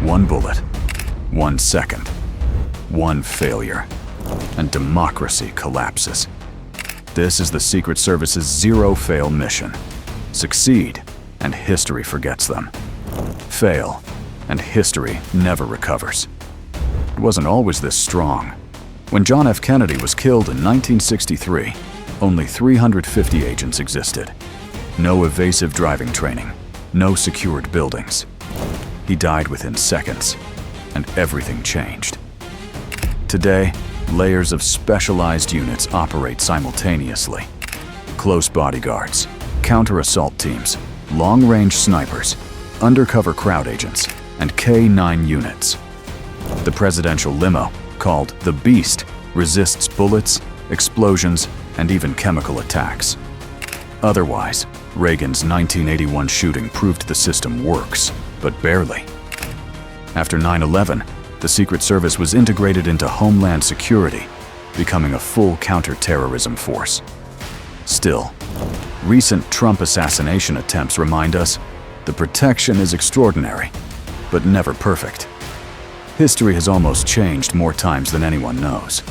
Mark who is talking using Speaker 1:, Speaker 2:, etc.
Speaker 1: One bullet, 1 second, one failure, and democracy collapses. This is the Secret Service's zero-fail mission. Succeed, and history forgets them. Fail, and history never recovers. It wasn't always this strong. When John F. Kennedy was killed in 1963, only 350 agents existed. No evasive driving training, no secured buildings. He died within seconds, and everything changed. Today, layers of specialized units operate simultaneously. Close bodyguards, counter-assault teams, long-range snipers, undercover crowd agents, and K-9 units. The presidential limo, called the Beast, resists bullets, explosions, and even chemical attacks. Otherwise, Reagan's 1981 shooting proved the system works, but barely. After 9/11, the Secret Service was integrated into Homeland Security, becoming a full counterterrorism force. Still, recent Trump assassination attempts remind us the protection is extraordinary, but never perfect. History has almost changed more times than anyone knows.